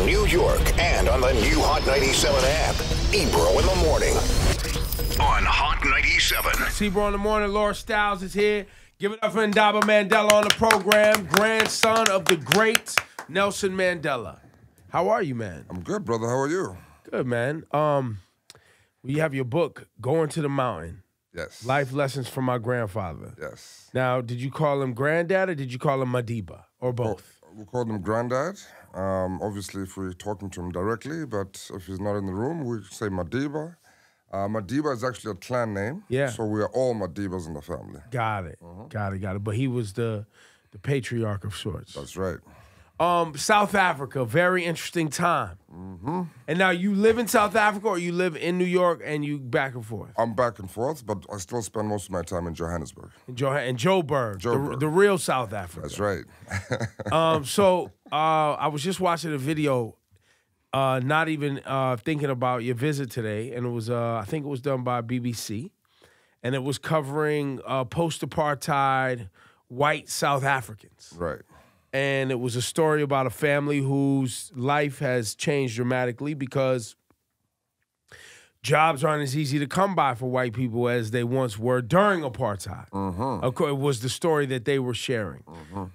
New York and on the new Hot 97 app. Ebro in the morning on Hot 97. Ebro in the morning. Laura Styles is here. Give it up for Ndaba Mandela on the program. Grandson of the great Nelson Mandela. How are you, man? I'm good, brother. How are you? Good, man. You have your book, Going to the Mountain. Yes. Life Lessons from My Grandfather. Yes. Now, did you call him Granddad or did you call him Madiba? Or both? We call him Granddad. Obviously, if we're talking to him directly, but if he's not in the room, we say Madiba. Madiba is actually a clan name. Yeah. So we are all Madibas in the family. Got it. Got it. But he was the patriarch of sorts. That's right. South Africa, very interesting time. Mm-hmm. And now you live in South Africa or you live in New York and you back and forth? I'm back and forth, but I still spend most of my time in Johannesburg. In Joburg, Joburg. The real South Africa. That's right. So I was just watching a video, not even thinking about your visit today, and it was I think it was done by BBC, and it was covering post-apartheid white South Africans. Right. And it was a story about a family whose life has changed dramatically because jobs aren't as easy to come by for white people as they once were during apartheid. Mm-hmm. Of course, it was the story that they were sharing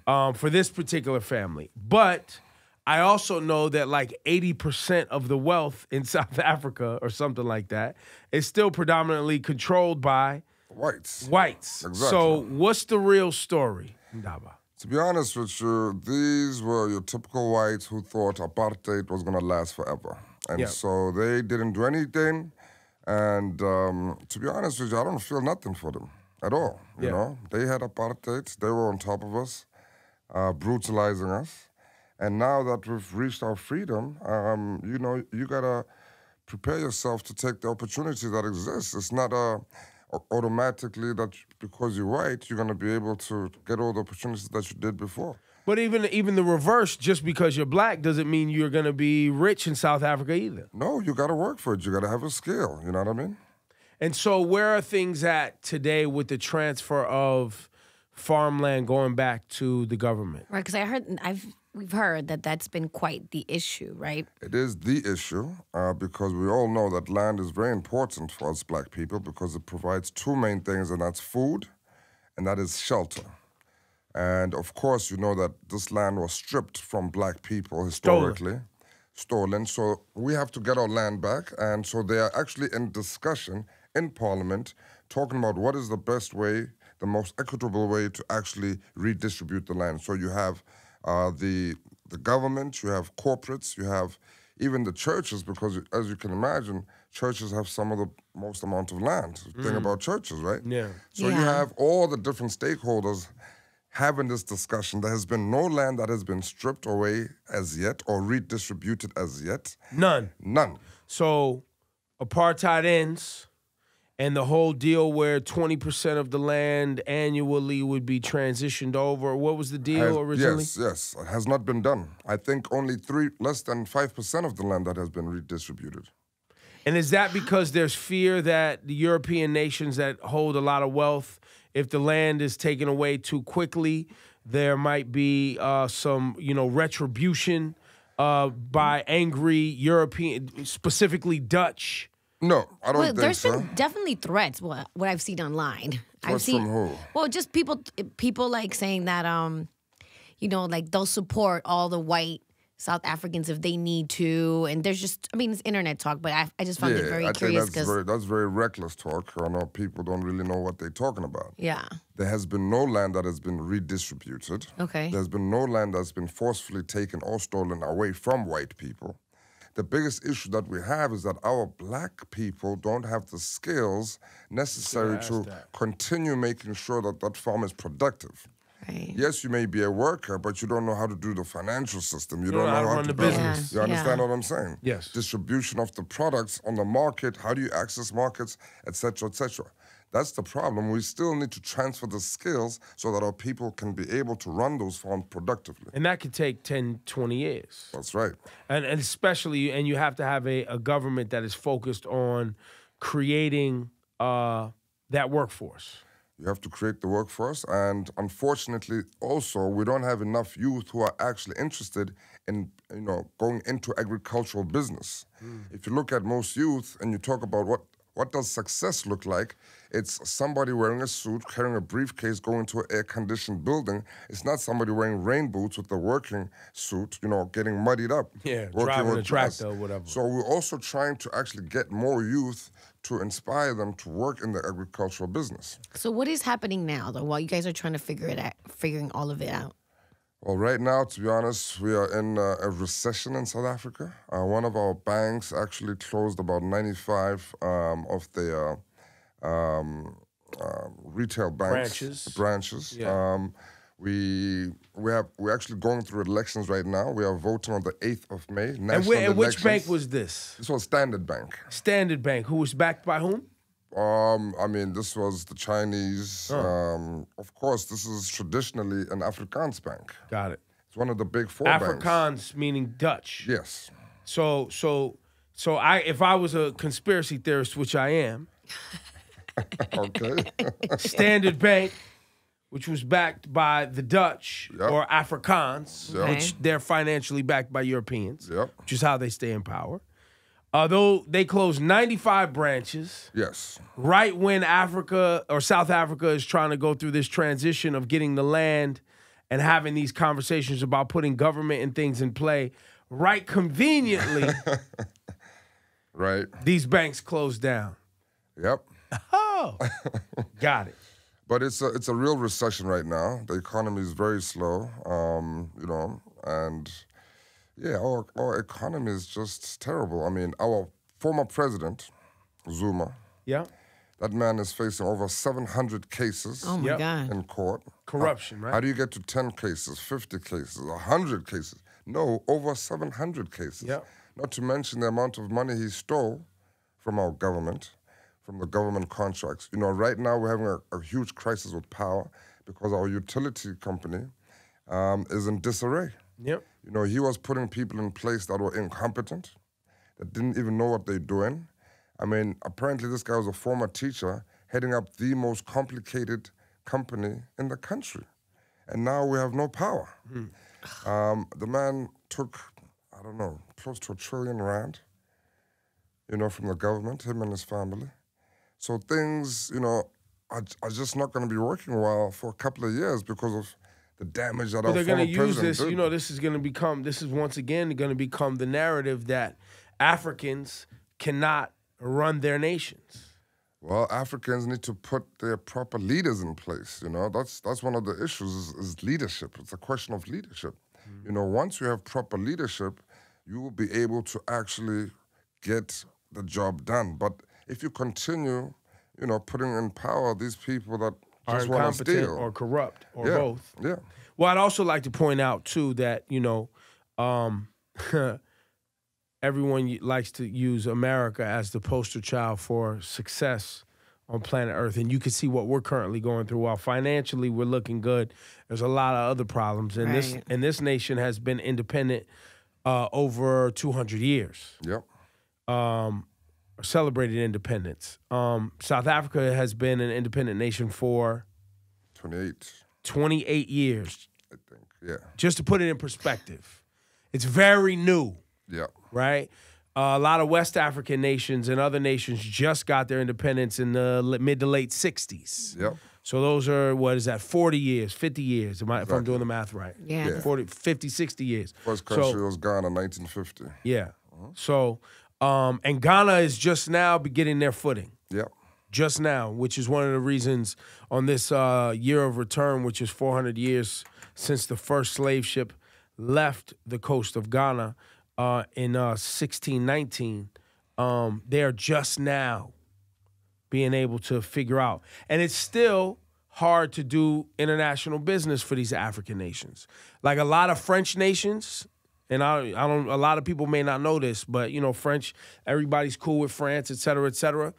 for this particular family. But I also know that like 80% of the wealth in South Africa or something like that is still predominantly controlled by Whites. Exactly. So what's the real story, Ndaba? To be honest with you, these were your typical whites who thought apartheid was going to last forever. And so they didn't do anything. And to be honest with you, I don't feel nothing for them at all. You know, they had apartheid. They were on top of us, brutalizing us. And now that we've reached our freedom, you know, you got to prepare yourself to take the opportunity that exists. It's not automatically that because you're white, you're going to be able to get all the opportunities that you did before. But even the reverse, just because you're black doesn't mean you're going to be rich in South Africa either. No, you got to work for it. You got to have a skill. You know what I mean? And so where are things at today with the transfer of farmland going back to the government? Right, because we've heard that that's been quite the issue, right? It is the issue because we all know that land is very important for us black people because it provides two main things, and that's food and that is shelter. And of course, you know that this land was stripped from black people historically. Stolen. So we have to get our land back. And so they are actually in discussion in Parliament talking about what is the best way, the most equitable way to actually redistribute the land. So you have the government, you have corporates, you have even the churches, because as you can imagine, churches have some of the most amount of land. Think about churches, right? Yeah. So you have all the different stakeholders having this discussion. There has been no land that has been stripped away as yet or redistributed as yet. None. So apartheid ends, and the whole deal where 20% of the land annually would be transitioned over. What was the deal originally? Yes. It has not been done. I think only less than 5% of the land that has been redistributed. And is that because there's fear that the European nations that hold a lot of wealth, if the land is taken away too quickly, there might be some, retribution by angry European, specifically Dutch? No, I don't think there's so. There's been definitely threats, what I've seen online. Threats from who? Well, just people like saying that, like they'll support all the white South Africans if they need to. And there's just, it's internet talk, but I just found it very curious. That's very reckless talk. I know people don't really know what they're talking about. Yeah. There has been no land that has been redistributed. Okay. There's been no land that's been forcefully taken or stolen away from white people. The biggest issue that we have is that our black people don't have the skills necessary to continue making sure that that farm is productive. Right. Yes, you may be a worker, but you don't know how to do the financial system. You don't know how to run the business. You understand what I'm saying? Yes. Distribution of the products on the market, how do you access markets, et cetera, et cetera. That's the problem. We still need to transfer the skills so that our people can be able to run those farms productively. And that could take 10, 20 years. That's right. And especially, and you have to have a government that is focused on creating that workforce. You have to create the workforce, and unfortunately, also, we don't have enough youth who are actually interested in going into agricultural business. If you look at most youth and you talk about what does success look like, it's somebody wearing a suit, carrying a briefcase, going to an air-conditioned building. It's not somebody wearing rain boots with a working suit, getting muddied up. Yeah, working driving with a tractor grass. or whatever. So we're also trying to actually get more youth to inspire them to work in the agricultural business. So what is happening now, though, while you guys are trying to figuring all of it out? Well, right now, to be honest, we are in a recession in South Africa. One of our banks actually closed about 95 of their retail banks branches. Yeah. We're actually going through elections right now. We are voting on the 8th of May. And which bank was this? This was Standard Bank. Standard Bank, who was backed by whom? This was the Chinese. Of course, this is traditionally an Afrikaans bank. Got it. It's one of the big four banks. Afrikaans meaning Dutch. Yes. So if I was a conspiracy theorist, which I am, Okay. Standard Bank, which was backed by the Dutch or Afrikaans, Yep. which they're financially backed by Europeans, Yep. which is how they stay in power. Although they closed 95 branches Yes. right when Africa or South Africa is trying to go through this transition of getting the land and having these conversations about putting government and things in play, right conveniently, Right. these banks closed down. Yep. Oh, got it. But it's a real recession right now. The economy is very slow, and yeah, our economy is just terrible. I mean, our former president, Zuma, Yeah. that man is facing over 700 cases Oh, my Yep. God. in court. Corruption, right? How do you get to 10 cases, 50 cases, 100 cases? No, over 700 cases. Yep. Not to mention the amount of money he stole from our government, from the government contracts. Right now we're having a huge crisis with power because our utility company is in disarray. Yep. He was putting people in place that were incompetent, that didn't even know what they're doing. I mean, apparently this guy was a former teacher heading up the most complicated company in the country. And now we have no power. The man took, I don't know, close to R1 trillion, from the government, him and his family. So things, are just not going to be working well for a couple of years because of the damage that But our they're former going to use president this, did. this is once again going to become the narrative that Africans cannot run their nations. Well, Africans need to put their proper leaders in place. That's one of the issues is leadership. It's a question of leadership. Once you have proper leadership, you will be able to actually get the job done. But if you continue, putting in power these people that Are just want to incompetent steal or corrupt or yeah, both. Yeah. Well, I'd also like to point out, too, that, everyone likes to use America as the poster child for success on planet Earth. And you can see what we're currently going through. While financially we're looking good, there's a lot of other problems. And this nation has been independent over 200 years. Yep. Celebrated independence. South Africa has been an independent nation for 28 years. I think, yeah. Just to put it in perspective, it's very new. Yeah. Right? A lot of West African nations and other nations just got their independence in the mid to late 60s. Yep. So those are, 40 years, 50 years, if I'm doing the math right. Yeah. 40, 50, 60 years. First country was Ghana, 1950. Yeah. So, and Ghana is just now getting their footing. Yep. Just now, which is one of the reasons on this year of return, which is 400 years since the first slave ship left the coast of Ghana in 1619, they are just now being able to figure out. And it's still hard to do international business for these African nations. Like a lot of French nations, and I don't. A lot of people may not know this, but French. Everybody's cool with France, et cetera, et cetera.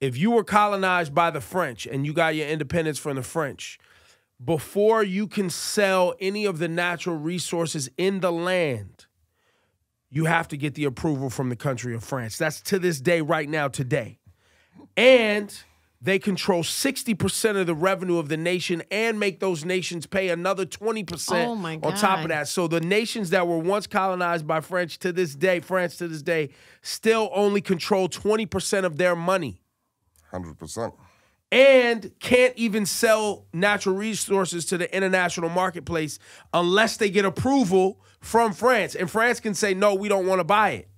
If you were colonized by the French and you got your independence from the French, before you can sell any of the natural resources in the land, you have to get the approval from the country of France. That's to this day, right now, today. And they control 60% of the revenue of the nation and make those nations pay another 20% Oh my on top of God. that. So the nations that were once colonized by France to this day, still only control 20% of their money. 100%. And can't even sell natural resources to the international marketplace unless they get approval from France. And France can say, no, we don't want to buy it.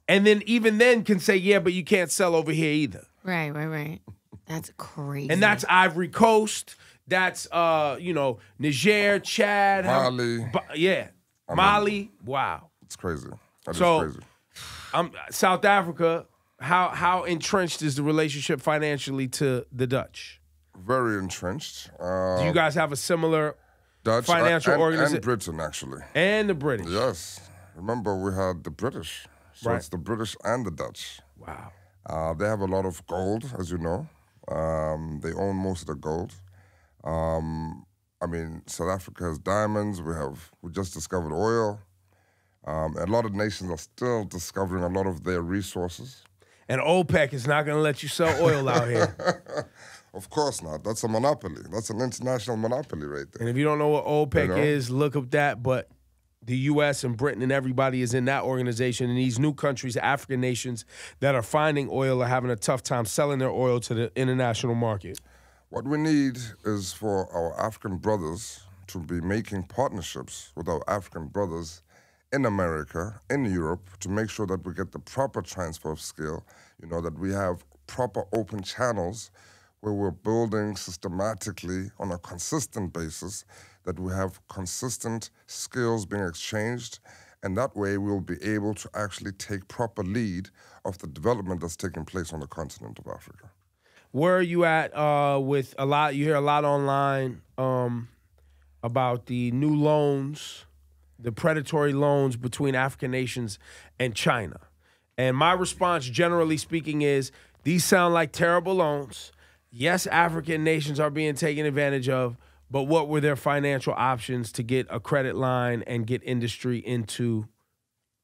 And then even then can say, yeah, but you can't sell over here either. Right. That's crazy. And that's Ivory Coast. That's, Niger, Chad. Mali. Mali. Wow. It's crazy. That is So, crazy. South Africa, how entrenched is the relationship financially to the Dutch? Very entrenched. Do you guys have a similar Dutch financial organization? and Britain, actually. And the British. Yes. Remember, we had the British. So Right. it's the British and the Dutch. Wow. They have a lot of gold, as you know. They own most of the gold. South Africa has diamonds. We just discovered oil. A lot of nations are still discovering a lot of their resources. And OPEC is not going to let you sell oil out here. Of course not. That's a monopoly. That's an international monopoly right there. And if you don't know what OPEC You know? is, look up that. But the U.S. and Britain and everybody is in that organization. And these new countries, African nations that are finding oil are having a tough time selling their oil to the international market. What we need is for our African brothers to be making partnerships with our African brothers in America, in Europe, to make sure that we get the proper transfer of skill, that we have proper open channels where we're building systematically on a consistent basis, that we have consistent skills being exchanged, and that way we'll be able to actually take proper lead of the development that's taking place on the continent of Africa. Where are you at with a lot? You hear a lot online about the new loans, the predatory loans between African nations and China. And my response, generally speaking, is these sound like terrible loans. Yes, African nations are being taken advantage of, but what were their financial options to get a credit line and get industry into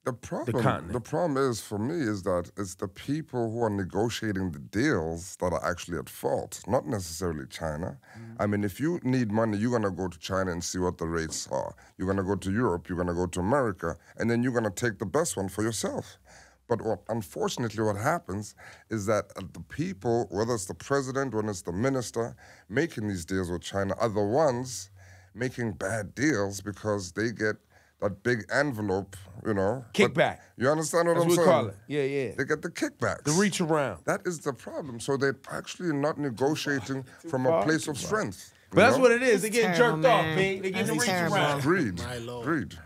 the continent? The problem is, for me, is that it's the people who are negotiating the deals that are actually at fault, not necessarily China. If you need money, you're going to go to China and see what the rates are. You're going to go to Europe, you're going to go to America, and then you're going to take the best one for yourself. But unfortunately, what happens is that the people, whether it's the president, whether it's the minister, making these deals with China, are the ones making bad deals because they get that big envelope, Kickback. You understand what That's I'm what we saying? call it. Yeah. They get the kickbacks. The reach around. That is the problem. So they're actually not negotiating from a place of strength. But that's what it is. They're getting terrible, jerked man. off, B. They're getting the That's reach terrible. around. Greed. My Lord. Greed.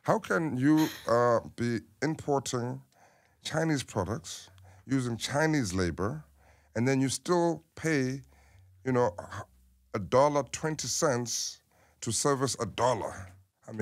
How can you be importing Chinese products, using Chinese labor, and then you still pay, $1.20 to service $1?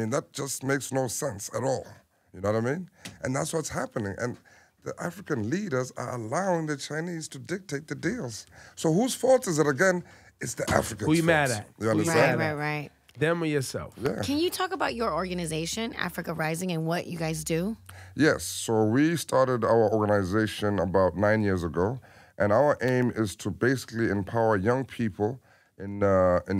That just makes no sense at all. You know what I mean? And that's what's happening. And the African leaders are allowing the Chinese to dictate the deals. So whose fault is it again? It's the Africans. Who you mad fault. at? You Who you understand? mad at? Right. Them or yourself? Yeah. Can you talk about your organization, Africa Rising, and what you guys do? Yes, so we started our organization about 9 years ago, and our aim is to basically empower young people in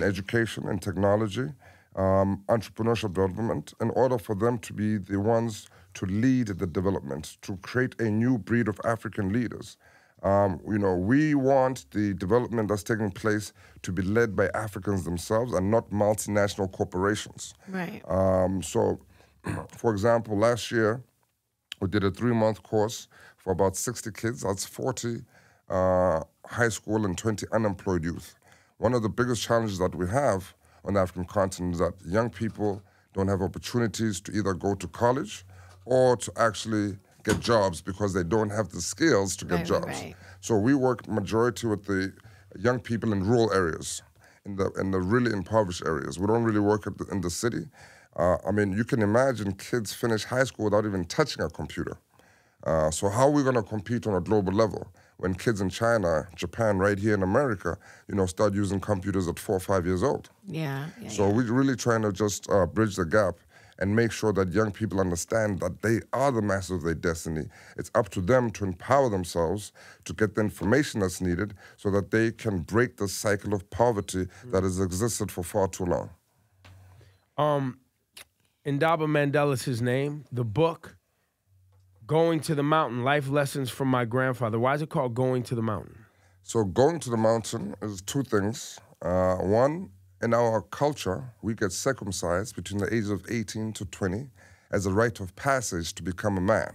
education and technology, entrepreneurship development, in order for them to be the ones to lead the development, to create a new breed of African leaders. We want the development that's taking place to be led by Africans themselves and not multinational corporations. Right. For example, last year, we did a 3-month course for about 60 kids. That's 40 high school and 20 unemployed youth. One of the biggest challenges that we have on the African continent is that young people don't have opportunities to either go to college or to actually get jobs because they don't have the skills to get jobs. Right. So we work majority with the young people in rural areas, in the really impoverished areas. We don't really work in the city. You can imagine kids finish high school without even touching a computer. So how are we going to compete on a global level when kids in China, Japan, right here in America, start using computers at 4 or 5 years old? Yeah. So we're really trying to just bridge the gap and make sure that young people understand that they are the masters of their destiny. It's up to them to empower themselves to get the information that's needed so that they can break the cycle of poverty that has existed for far too long. Ndaba Mandela is his name. The book, Going to the Mountain, Life Lessons from My Grandfather. Why is it called Going to the Mountain? So going to the mountain is two things. One, in our culture, we get circumcised between the ages of 18 to 20 as a rite of passage to become a man.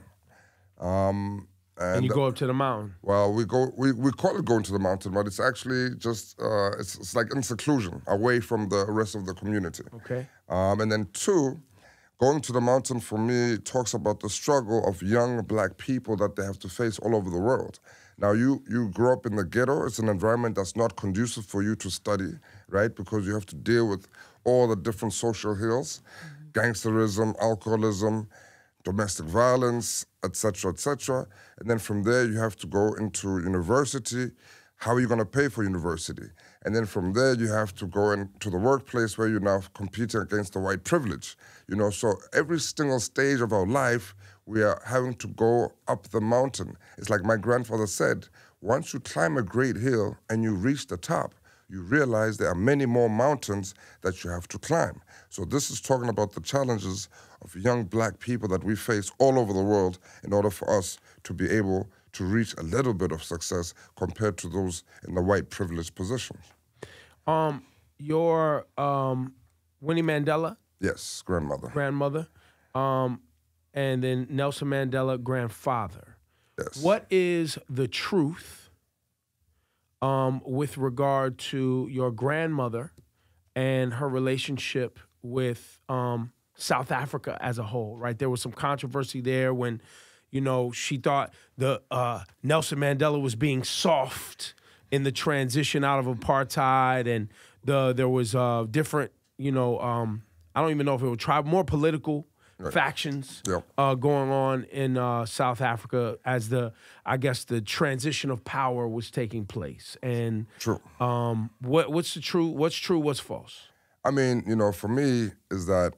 And you go up to the mountain. Well, we call it going to the mountain, but it's actually just, it's like in seclusion, away from the rest of the community. Okay. And then two, going to the mountain for me talks about the struggle of young black people that they have to face all over the world. Now, you grow up in the ghetto. It's an environment that's not conducive for you to study, right? Because you have to deal with all the different social ills, gangsterism, alcoholism, domestic violence, etc., etc. And then from there, you have to go into university. How are you going to pay for university? And then from there, you have to go into the workplace where you're now competing against the white privilege. You know, so every single stage of our life, we are having to go up the mountain. It's like my grandfather said, once you climb a great hill and you reach the top, you realize there are many more mountains that you have to climb. So this is talking about the challenges of young black people that we face all over the world in order for us to be able to reach a little bit of success compared to those in the white privileged positions. Your Winnie Mandela? Yes, grandmother. Grandmother. And then Nelson Mandela, grandfather. Yes. What is the truth with regard to your grandmother and her relationship with South Africa as a whole, right? There was some controversy there when, you know, she thought the Nelson Mandela was being soft in the transition out of apartheid, and there was different, you know, I don't even know if it was tribal, more political factions going on in South Africa as I guess the transition of power was taking place. And true. What's the true? What's true? What's false? I mean, you know, for me is that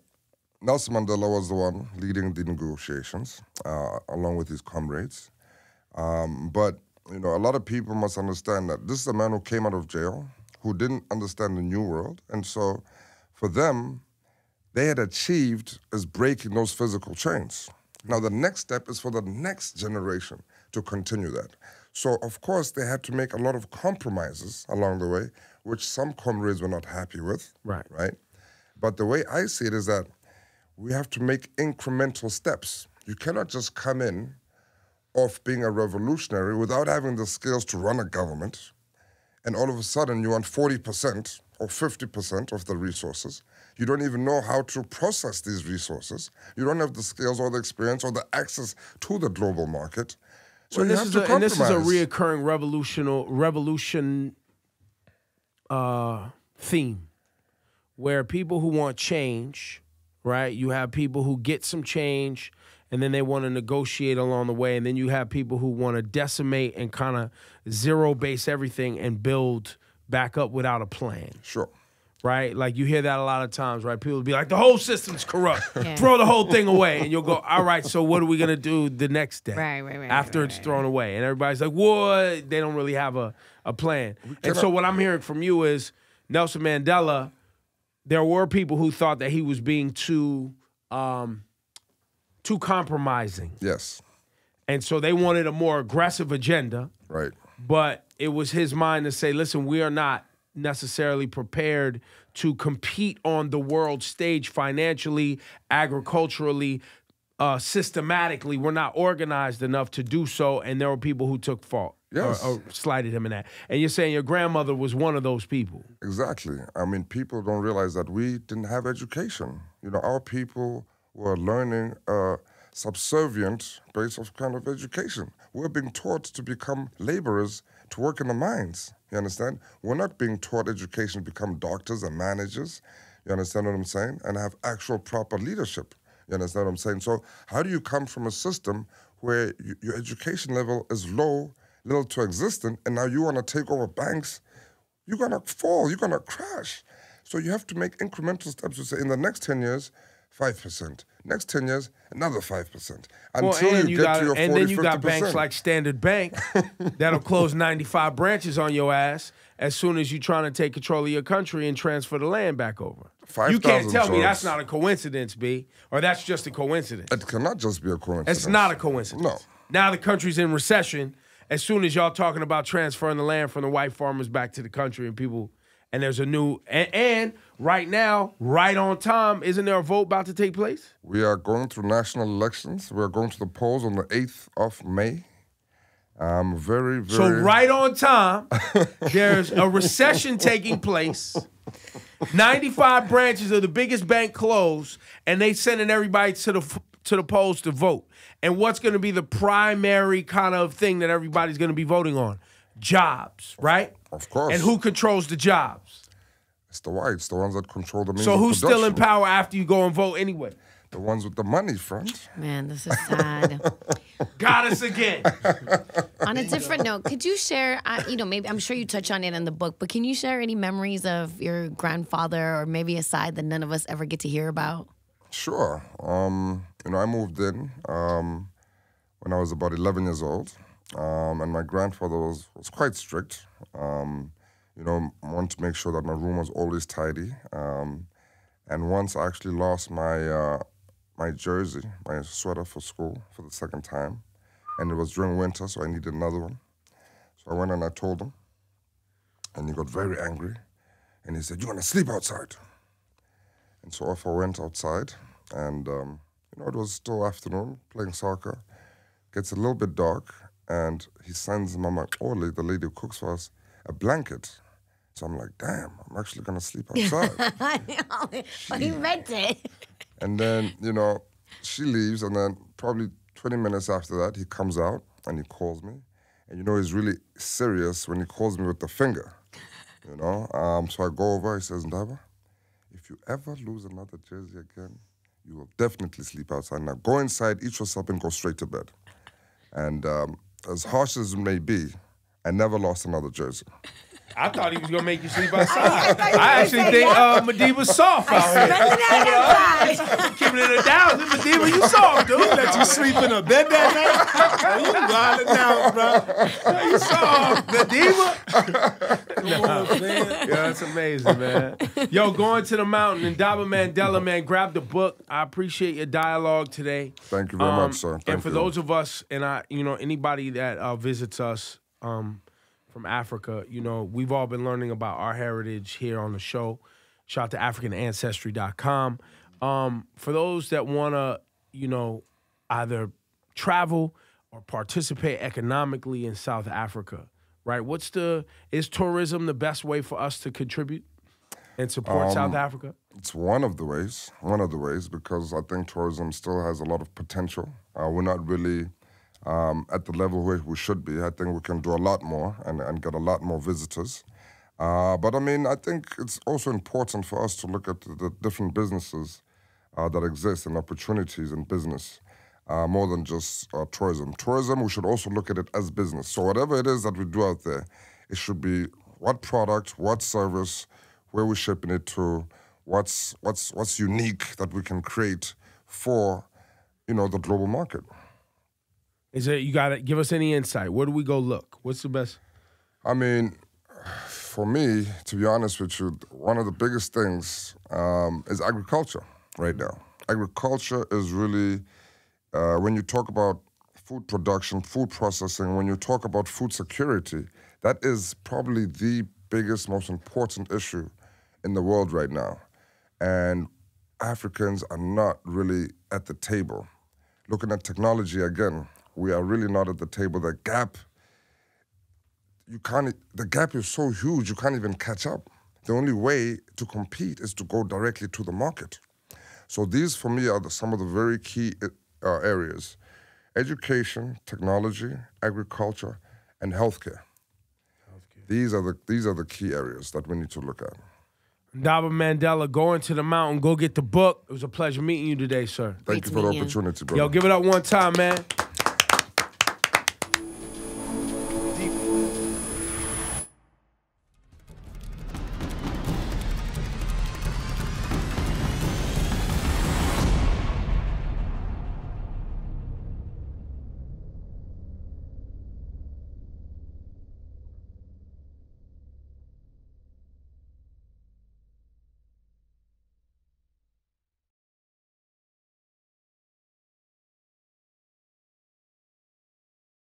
Nelson Mandela was the one leading the negotiations along with his comrades. But, you know, a lot of people must understand that this is a man who came out of jail, who didn't understand the new world. And so for them, they had achieved is breaking those physical chains. Now, the next step is for the next generation to continue that. So, of course, they had to make a lot of compromises along the way, which some comrades were not happy with. Right? But the way I see it is that we have to make incremental steps. You cannot just come in off being a revolutionary without having the skills to run a government, and all of a sudden you want 40% or 50% of the resources. You don't even know how to process these resources. You don't have the skills or the experience or the access to the global market. So and this is a reoccurring revolution theme, where people who want change, right? You have people who get some change, and then they want to negotiate along the way, and then you have people who want to decimate and kind of zero-base everything and build back up without a plan. Sure. Right? Like, you hear that a lot of times, right? People will be like, the whole system's corrupt. Throw the whole thing away. And you'll go, all right, so what are we going to do the next day? After it's thrown away. And everybody's like, what? They don't really have a plan. And so what I'm hearing from you is Nelson Mandela, there were people who thought that he was being too compromising. Yes. And so they wanted a more aggressive agenda. Right. But it was his mind to say, listen, we are not necessarily prepared to compete on the world stage financially, agriculturally, systematically. We're not organized enough to do so, and there were people who took fault or slighted him in that. And you're saying your grandmother was one of those people. Exactly. I mean, people don't realize that we didn't have education. You know, our people were learning subservient base of kind of education. We're being taught to become laborers, to work in the mines. You understand? We're not being taught education to become doctors and managers. You understand what I'm saying? And have actual proper leadership. You understand what I'm saying? So how do you come from a system where your education level is low, little to existent, and now you want to take over banks? You're going to fall. You're going to crash. So you have to make incremental steps to say, in the next 10 years, 5%. Next 10 years, another 5%. Well, Until and you get got, to your 40, and then you 50%. got banks like Standard Bank that'll close 95 branches on your ass as soon as you're trying to take control of your country and transfer the land back over. 5,000 You can't tell me jobs. that's not a coincidence, B, or that's just a coincidence. It cannot just be a coincidence. It's not a coincidence. No. Now the country's in recession. As soon as y'all talking about transferring the land from the white farmers back to the country and people, and there's a new, and right now, right on time, isn't there a vote about to take place? We are going through national elections. We are going to the polls on the 8th of May. Very, very... So right on time, there's a recession taking place. 95 branches of the biggest bank closed, and they sending everybody to the polls to vote. And what's going to be the primary kind of thing that everybody's going to be voting on? Jobs, right? Of course. And who controls the jobs? It's the whites, the ones that control the means So of who's still in production. power after you go and vote anyway? The ones with the money, friend. Man, this is sad. Got us again. On a different note, could you share, maybe I'm sure you touch on it in the book, but can you share any memories of your grandfather or maybe a side that none of us ever get to hear about? Sure. I moved in when I was about 11 years old, and my grandfather was quite strict. Wanted to make sure that my room was always tidy. And once I actually lost my jersey, my sweater for school for the second time, and it was during winter, so I needed another one. So I went and I told him, and he got very angry, and he said, "You're gonna sleep outside." And so off I went outside, and it was still afternoon, playing soccer. Gets a little bit dark, and he sends Mama Orly, the lady who cooks for us, a blanket. So I'm like, damn, I'm actually gonna sleep outside. But he meant it. And then, she leaves, and then probably 20 minutes after that, he comes out and he calls me. And he's really serious when he calls me with the finger, So I go over, he says, "Ndaba, if you ever lose another jersey again, you will definitely sleep outside. Now go inside, eat yourself, and go straight to bed." And as harsh as it may be, I never lost another jersey. I thought he was going to make you sleep outside. I actually think Madiba's soft out here. Keeping it down. Madiba, you soft, dude. Let you sleep in a bed that night? You wildin' out, bro. You soft, Madiba. Come on, man. Yeah, that's amazing, man. Yo, going to the mountain, Ndaba Mandela, man, grab the book. I appreciate your dialogue today. Thank you very much, sir. And for those of us, and anybody that visits us, from Africa, we've all been learning about our heritage here on the show. Shout out to AfricanAncestry.com. For those that want to, either travel or participate economically in South Africa, right? Is tourism the best way for us to contribute and support South Africa? It's one of the ways, because I think tourism still has a lot of potential. We're not really at the level where we should be. I think we can do a lot more and get a lot more visitors. But I think it's also important for us to look at the different businesses that exist and opportunities in business, more than just tourism. Tourism, we should also look at it as business. So whatever it is that we do out there, it should be what product, what service, where we're shipping it to, what's unique that we can create for, the global market. You got to give us any insight. Where do we go look? What's the best? For me, to be honest with you, one of the biggest things is agriculture right now. Agriculture is really, when you talk about food production, food processing, when you talk about food security, that is probably the biggest, most important issue in the world right now. And Africans are not really at the table. Looking at technology again, we are really not at the table. The gap is so huge, you can't even catch up. The only way to compete is to go directly to the market. So these, for me, are some of the very key areas: education, technology, agriculture, and healthcare. These are the key areas that we need to look at. Ndaba Mandela, going to the mountain, go get the book. It was a pleasure meeting you today, sir. Thank you for the opportunity, brother. Yo, give it up one time, man.